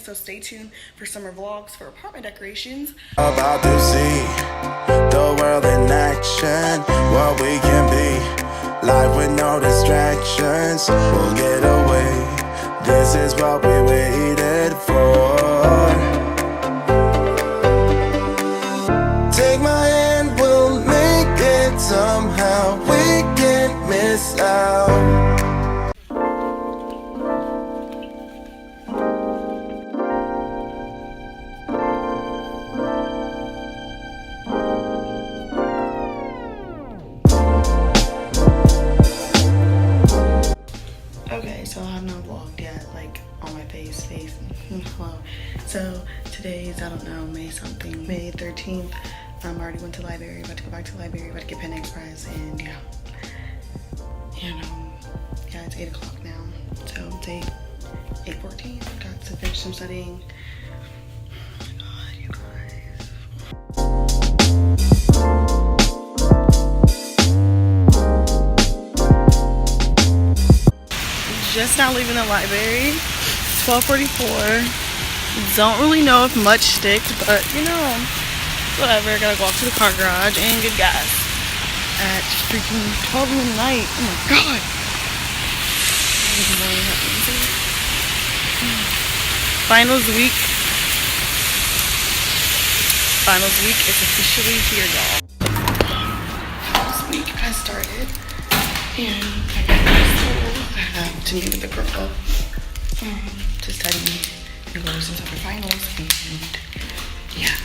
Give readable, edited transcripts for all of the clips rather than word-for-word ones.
so stay tuned for summer vlogs for apartment decorations. About to see the world in action, what we can be, life with no distractions, we'll get away, this is what we waited for. Take my hand, we'll make it somehow, we can't miss out. Okay, so I have not vlogged yet, like on my face. Hello. So today's, I don't know, May 13th. I already went to the library, about to go back to the library, about to get kennedybright, and yeah. And yeah, it's 8 o'clock now. So it's 8:14. Got to finish some studying. Oh my god, you guys. Just now leaving the library. 12:44. Don't really know if much sticks, but you know, whatever. Gotta walk to the car garage and get gas at freaking 12 in the night. Oh my god. Finals week. Finals week is officially here, y'all. Finals week has started, and I got my school. I have to meet with the girl to study and go to some summer finals, and yeah,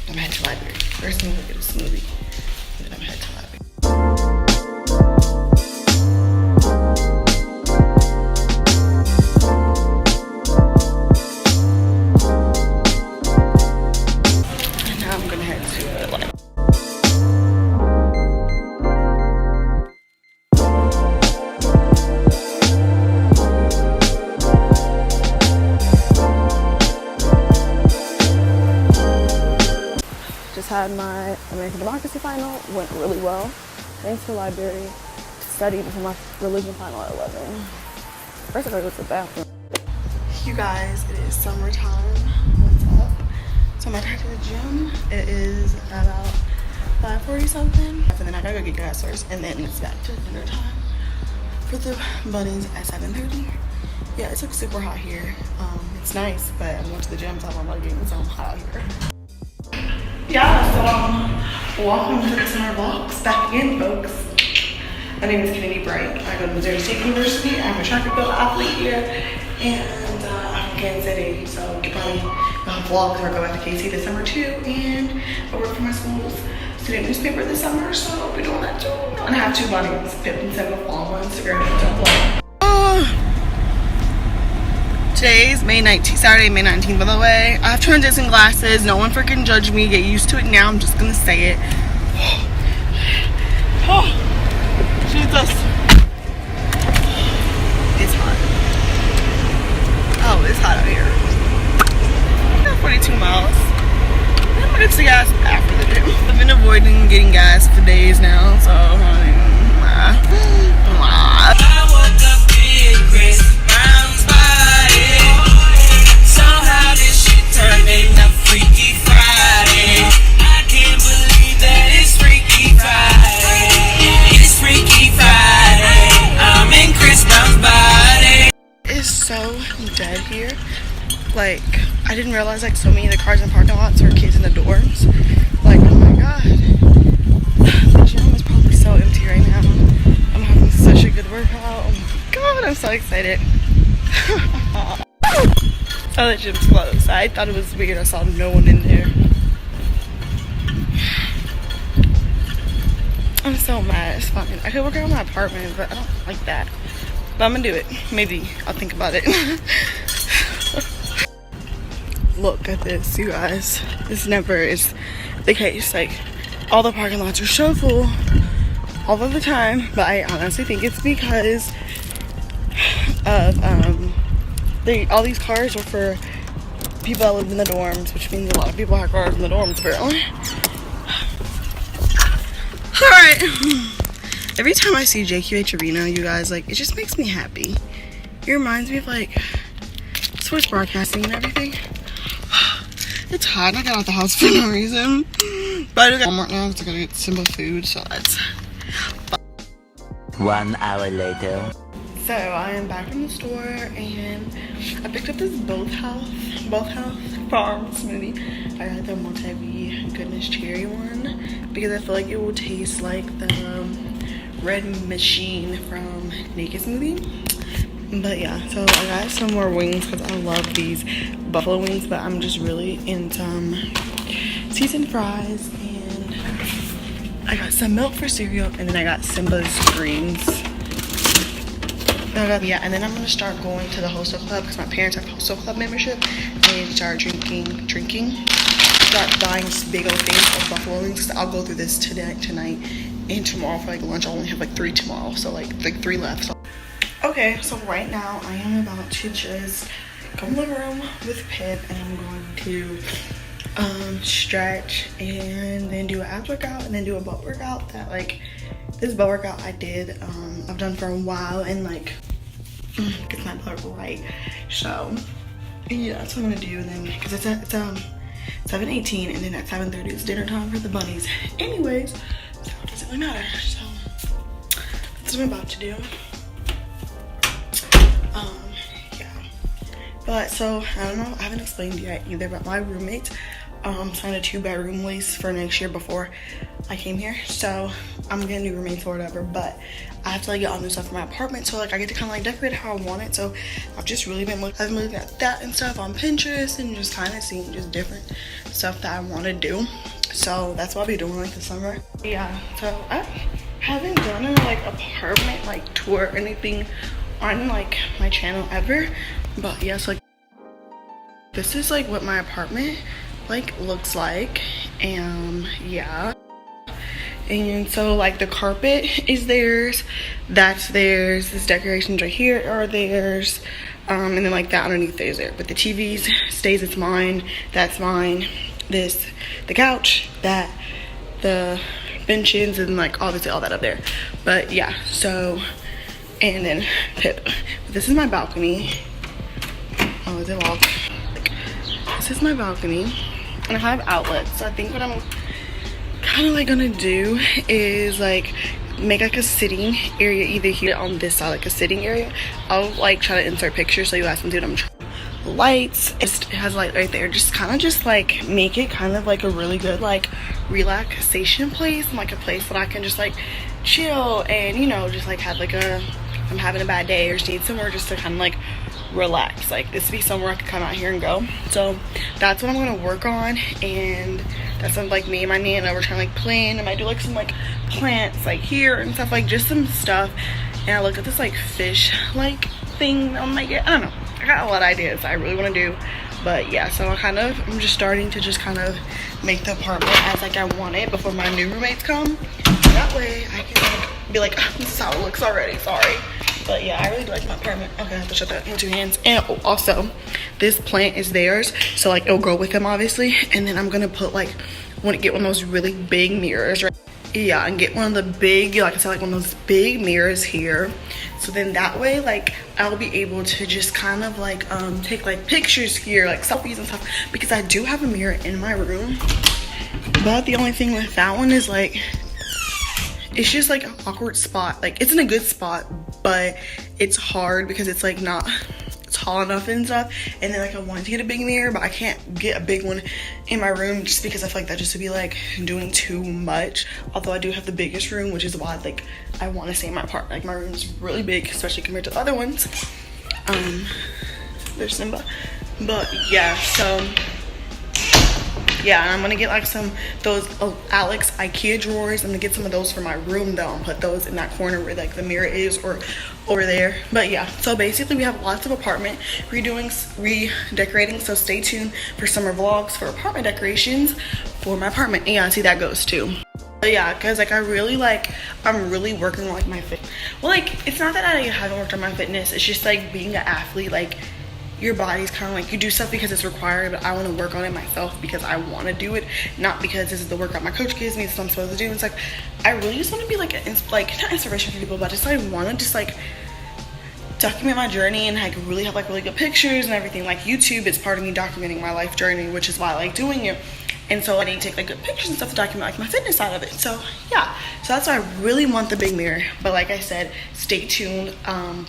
I'm headed to the library. First I'm gonna get a smoothie, and then I'm headed to the library. And now I'm gonna head to the library. Had my American Democracy final, went really well. Thanks to the library. Studied for my religion final at 11. First I gotta go to the bathroom. You guys, it is summertime. What's up? So I'm headed to the gym. It is about 5:40 something. And then I gotta go get gas first, and then it's back to dinner time for the bunnies at 7:30. Yeah, it's like super hot here. It's nice, but I went to the gym, so I'm leggings, so I'm hot out here. Yeah, so welcome to the summer vlogs. Back again, folks. My name is kennedybright. I go to Missouri State University. I'm a track and field athlete here, and I'm from Kansas City. So you can probably vlogs or go back to KC this summer too. And I work for my school's student newspaper this summer, so I'll be doing that too. And I have 2 bunnies, Pip and Simba, follow on Instagram and vlog. Today's Saturday, May 19th, by the way. I have translucent glasses. No one freaking judge me. Get used to it now. I'm just gonna say it. Oh, Jesus. It's hot. Oh, it's hot out here. 42 miles. I'm gonna get to gas after the gym. I've been avoiding getting gas for days now, so I woke up in Chris Brown's body. Somehow this shit turned into Freaky Friday. I can't believe that it's Freaky Friday. It's Freaky Friday. I'm in Chris Brown's body. It's so dead here. Like, I didn't realize like so many of the cars in parking lots were kids in the dorms. Like, oh my god. The gym is probably so empty right now. I'm having such a good workout. Oh my god, I'm so excited. Oh, the gym's closed. I thought it was weird. I saw no one in there. I'm so mad. It's fine. I could work out in my apartment, but I don't like that. But I'm gonna do it. Maybe I'll think about it. Look at this, you guys. This never is the case. Like, all the parking lots are so full all of the time. But I honestly think it's because of all these cars are for people that live in the dorms, which means a lot of people have cars in the dorms apparently. Alright. Every time I see JQH Arena, you guys, like, it just makes me happy. It reminds me of like Switch broadcasting and everything. It's hot and I got out the house for no reason. But I do got Walmart now because I gotta get Simba food, so that's 1 hour later. so I am back from the store and I picked up this both health farm smoothie. I got the multi-V goodness cherry one because I feel like it will taste like the red machine from Naked Smoothie. But yeah, so I got some more wings because I love these buffalo wings, but I'm just really into seasoned fries, and I got some milk for cereal, and then I got Simba's greens. And then I'm gonna start going to the hostel club because my parents have hostel club membership, and start drinking. Start buying big old things of buffalo wings. I'll go through this tonight, and tomorrow for like lunch. I only have like 3 tomorrow, so like 3 left. So. Okay, so right now I am about to just go in the living room with Pip, and I'm going to stretch and then do an abs workout and then do a butt workout. That like this butt workout I did I've done for a while, and like gets my butt right. So yeah, that's what I'm gonna do. And then because it's 7:18, and then at 7:30 it's dinner time for the bunnies anyways, so it doesn't really matter. So that's what I'm about to do. Yeah, but so I don't know, I haven't explained yet either, but my roommate signed a 2-bedroom lease for next year before I came here, so I'm getting new roommates or whatever, but I have to like get all new stuff for my apartment, so like I get to kind of like decorate it how I want it. So I've just really been looking at that and stuff on Pinterest and just kind of seeing just different stuff that I want to do. So that's what I'll be doing like this summer. Yeah, so I haven't done an like apartment like tour or anything on like my channel ever, but yes, like this is like what my apartment like looks like, and yeah. And so like the carpet is theirs, that's theirs, this decorations right here are theirs, and then like that underneath is there, but the TVs stays, it's mine, that's mine, this, the couch, that, the benches, and like obviously all that up there. But yeah, so, and then Pip, this is my balcony. Oh, is it locked? This is my balcony, and I have outlets, so I think what I'm kind of like gonna do is like make like a sitting area either here on this side, like a sitting area. I'll like try to insert pictures so you guys can see what I'm trying. Lights, it has light right there, just kind of just like make it kind of like a really good like relaxation place, and like a place that I can just like chill and, you know, just like have like I'm having a bad day or just need somewhere just to kind of like relax. Like this would be somewhere I could come out here and go. So that's what I'm gonna work on, and that's what like me and my Nana we're trying to like plan. I might do like some like plants like here and stuff, like just some stuff. And I looked at this like fish like thing on my I don't know, I got a lot of ideas I really want to do. But yeah, so I'm just starting to just kind of make the apartment as like I want it before my new roommates come. That way I can like be like, oh, this is how it looks already, sorry. But yeah, I really do like my apartment. Okay, I have to shut that in 2 hands. And also, this plant is theirs, so like it'll grow with them obviously. And then I'm gonna put like, I want to get one of those really big mirrors, right? Yeah, and get one of the big, like I said, like one of those big mirrors here. So then that way, like I'll be able to just kind of like take like pictures here, like selfies and stuff, because I do have a mirror in my room. But the only thing with that one is like, it's just like an awkward spot. Like it's in a good spot, but it's hard because it's like not, it's tall enough and stuff. And then like I wanted to get a big mirror, but I can't get a big one in my room just because I feel like that just would be like doing too much. Although I do have the biggest room, which is why like I want to stay in my apartment. Like my room is really big, especially compared to the other ones. There's Simba. But yeah, so yeah, I'm gonna get like those Alex IKEA drawers. I'm gonna get some of those for my room though, and put those in that corner where like the mirror is, or over there. But yeah, so basically we have lots of apartment redecorating, so stay tuned for summer vlogs for apartment decorations for my apartment. And yeah, see that goes too. But yeah, because like I'm really working on like my fit. Well, like it's not that I haven't worked on my fitness, it's just like being an athlete, like your body's kind of like, you do stuff because it's required, but I want to work on it myself because I want to do it, not because this is the workout my coach gives me, this is what I'm supposed to do. And it's like I really just want to be like not inspiration for people, but just I want to just like document my journey and like really have like really good pictures and everything. Like YouTube is part of me documenting my life journey, which is why I like doing it. And so I need to take like good pictures and stuff to document like my fitness side of it. So yeah, so that's why I really want the big mirror. But like I said, stay tuned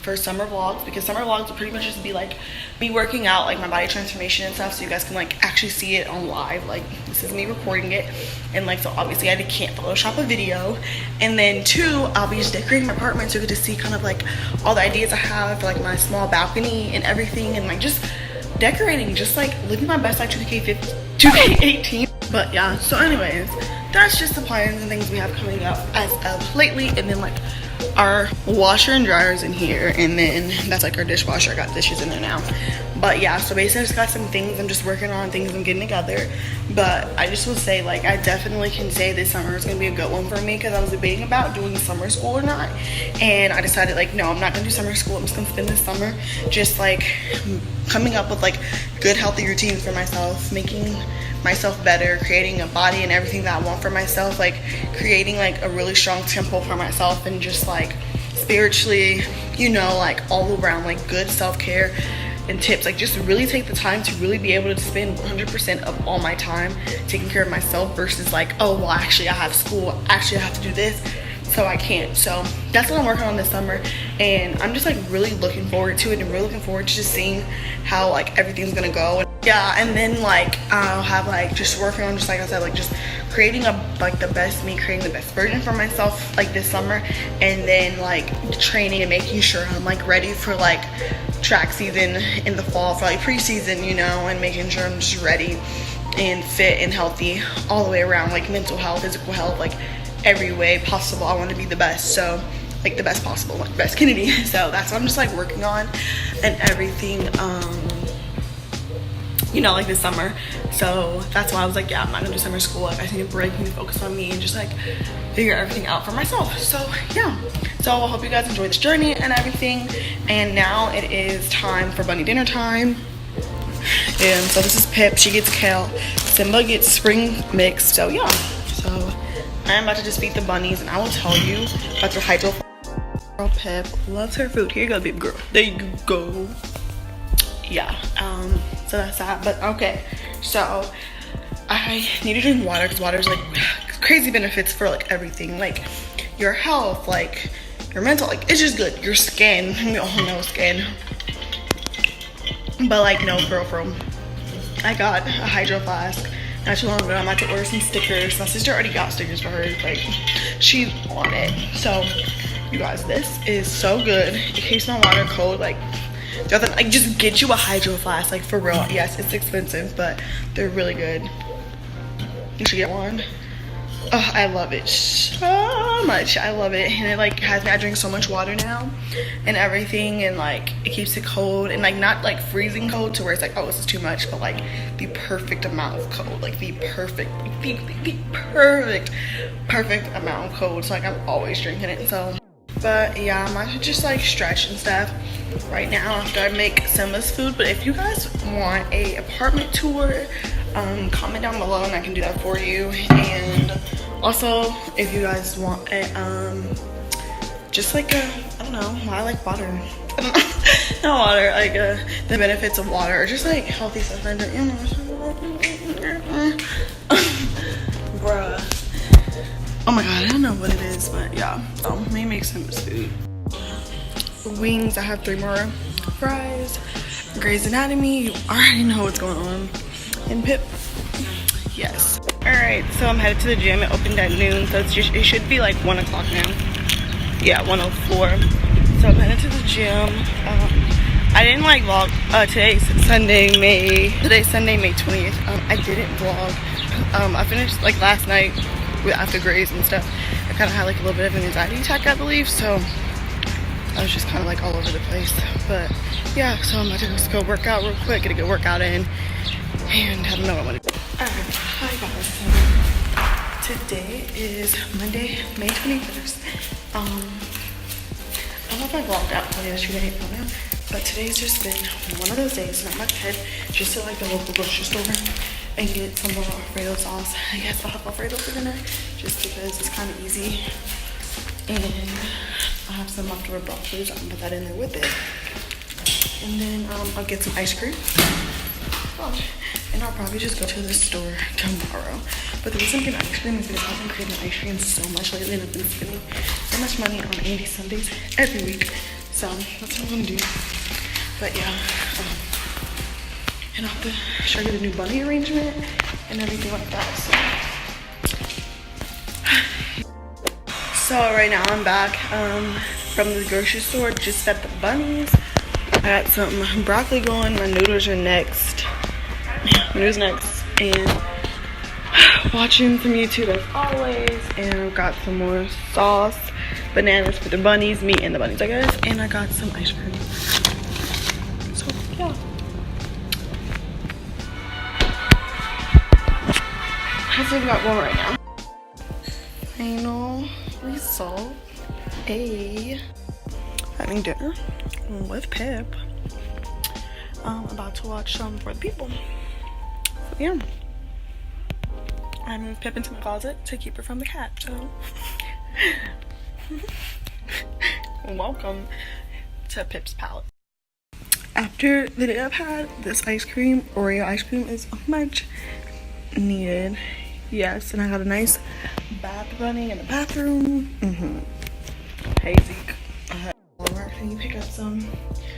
for summer vlogs, because summer vlogs will pretty much just be like me working out, like my body transformation and stuff, so you guys can like actually see it on live. Like this is me recording it, and like so obviously I can't Photoshop a video. And then 2, I'll be just decorating my apartment so you get to see kind of like all the ideas I have for like my small balcony and everything, and like just decorating, just like living my best life 2K18. But yeah, so anyways, that's just the plans and things we have coming up as of lately. And then like our washer and dryer is in here, and then that's like our dishwasher. I got dishes in there now. But yeah, so basically I just got some things I'm just working on, things I'm getting together. But I just will say, like, I definitely can say this summer is gonna be a good one for me, because I was debating about doing summer school or not, and I decided like, no, I'm not gonna do summer school. I'm just gonna spend this summer just like coming up with like good healthy routines for myself, making myself better, creating a body and everything that I want for myself, like creating like a really strong temple for myself, and just like spiritually, you know, like all around like good self-care and tips. Like just really take the time to really be able to spend 100% of all my time taking care of myself, versus like, oh well, actually I have school, actually I have to do this, so I can't. So that's what I'm working on this summer, and I'm just like really looking forward to it, and really looking forward to just seeing how like everything's gonna go. Yeah, and then like I'll have like just working on, just like I said, like just creating like the best me, creating the best version for myself like this summer, and then like training and making sure I'm like ready for like track season in the fall, for like preseason, you know, and making sure I'm just ready and fit and healthy all the way around, like mental health, physical health, like every way possible. I want to be the best, so like the best possible, like best Kennedy. So that's what I'm just like working on and everything, you know, like this summer. So that's why I was like, yeah, I'm not gonna do summer school. Like I need a break, I need to focus on me and just like figure everything out for myself. So yeah, so I hope you guys enjoy this journey and everything. And now it is time for bunny dinner time. And so this is Pip, she gets kale, Simba gets spring mix. So yeah, so I'm about to just feed the bunnies, and I will tell you about their hydro. Girl Pip loves her food. Here you go, baby girl, there you go. Yeah, so that's that. But okay, so I need to drink water, because water's like crazy benefits for like everything, like your health, like your mental, like it's just good. Your skin, we all know skin. But like no, for real, I got a hydro flask not too long ago. I'm about to order some stickers. My sister already got stickers for hers, like she on it. So you guys, this is so good in case my water cold. Like just get you a hydro flask, like for real. Yes, it's expensive, but they're really good. You should get one. Oh, I love it so much. I love it, and it like has me, I drink so much water now and everything, and like it keeps it cold, and like not like freezing cold to where it's like, oh, this is too much, but like the perfect amount of cold, like the perfect amount of cold. So like I'm always drinking it. So but yeah, I'm about to just like stretch and stuff right now after I make Simba's food. But if you guys want a apartment tour, comment down below and I can do that for you. And also if you guys want a just like a, I don't know why I like water. I don't know, not water, like the benefits of water, or just like healthy stuff. I don't, you know, bruh. Oh my god, I don't know what it is, but yeah. So let me make some food. Wings, I have 3 more fries. Grey's Anatomy, you already know what's going on. And Pip, yes. Alright, so I'm headed to the gym. It opened at noon, so it should be like 1 o'clock now. Yeah, 1:04. So I'm headed to the gym. I didn't like vlog. Today's Sunday, May 20th. I didn't vlog. I finished like last night after Grey's and stuff. I kind of had like a little bit of an anxiety attack, I believe, so I was just kind of like all over the place. But yeah, so I'm about to just go work out real quick, get a good workout in, and I don't know what I'm gonna do. Alright, hi guys. Today is Monday, May 21st. I don't know if I vlogged out yesterday, I don't know, but today's just been one of those days, and I'm about to head just to like the local grocery store and get some more Alfredo sauce. I guess I'll have Alfredo for dinner just because it's kind of easy. And I have some leftover broccoli, so I can put that in there with it. And then I'll get some ice cream. Oh, and I'll probably just go to the store tomorrow. But the reason I'm getting ice cream is because I've been craving ice cream so much lately, and I've been spending so much money on Andy Sundays every week. So that's what I'm gonna do. But yeah, and I'll have to show you the new bunny arrangement and everything like that. So right now I'm back from the grocery store, just fed the bunnies. I got some broccoli going, my noodles are next. Noodles next. And watching some YouTube as always. And I've got some more sauce, bananas for the bunnies, me and the bunnies I guess. And I got some ice cream. So yeah. That's what we got going right now. Final result. Having dinner with Pip. I'm about to watch some For the People. So yeah. I moved Pip into my closet to keep her from the cat, so welcome to Pip's palette. After the day I've had, this ice cream, Oreo ice cream, is much needed. Yes, and I got a nice bath running in the bathroom. Hey Zeke, can you pick up some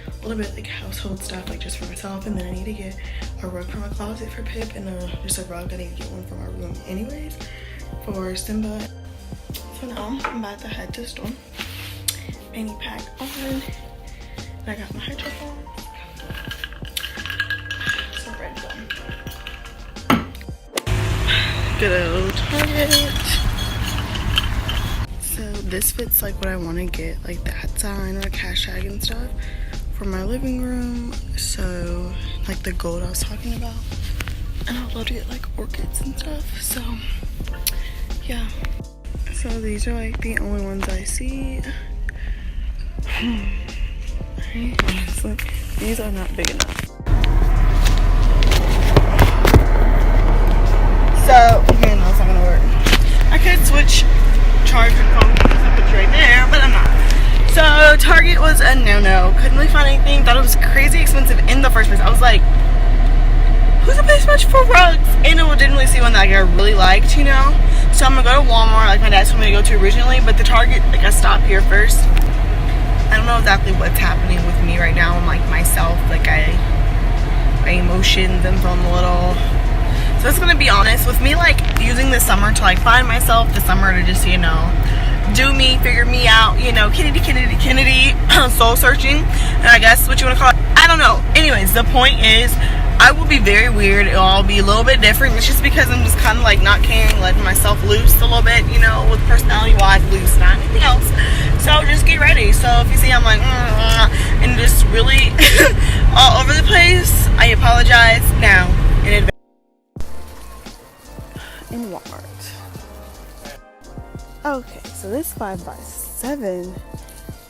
a little bit like household stuff, like just for myself, and then I need to get a rug for my closet for Pip, and just a rug. I need to get one for my room anyways for Simba. So now I'm about to head to the store. Fanny pack on, and I got my hydro flask. So ready to go. Good old Target. So this fits like what I want to get, like that sign or a cash tag and stuff for my living room. So like the gold I was talking about, and I'd love to get like orchids and stuff. So yeah. So these are like the only ones I see. Honestly, these are not big enough. So okay, no, it's not gonna work. I could switch charger phone because I put it right there, but I'm not. So Target was a no-no. Couldn't really find anything. Thought it was crazy expensive in the first place. I was like, who's gonna pay so much for rugs? And I didn't really see one that like, I really liked, you know. So I'm gonna go to Walmart, like my dad told me to go to originally, but the Target, like I stopped here first. I don't know exactly what's happening with me right now. I'm like myself, like my emotions and feeling a little. So it's gonna be honest with me, like using the summer to like find myself, the summer to just, you know, do me, figure me out, you know, Kennedy, soul searching, and I guess what you want to call it. I don't know. Anyways, the point is, I will be very weird. It'll all be a little bit different. It's just because I'm just kind of like not caring, letting myself loose a little bit, you know, with personality-wise, loose, not anything else. So just get ready. So if you see I'm like, and just really all over the place, I apologize now in advance. In Walmart. Okay, so this 5x7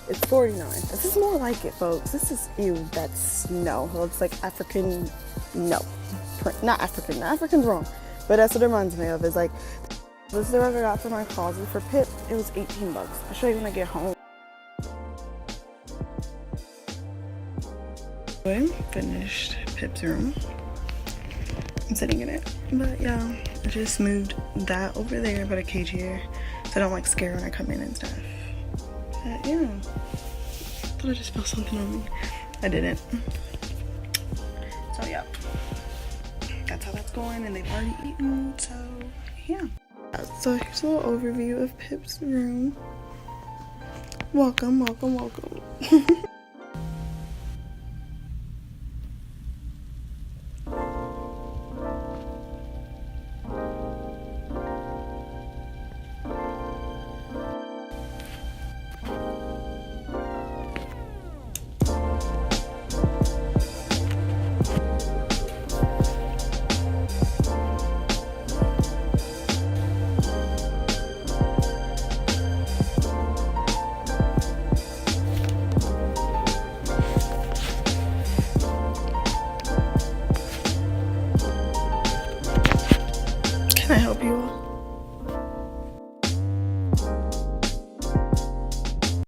is $49. This is more like it, folks. This is, ew, that's, no. It looks like African, no. Not African. African's wrong. But that's what it reminds me of. Is like, this is the rug I got for my closet for Pip. It was $18. I'll show you when I get home. I finished Pip's room. I'm sitting in it. But yeah, I just moved that over there, but a cage here, so I don't like scare when I come in and stuff. But yeah, I thought I just felt something on me. I didn't. So yeah, that's how that's going, and they've already eaten, so yeah. So here's a little overview of Pip's room. Welcome, welcome, welcome.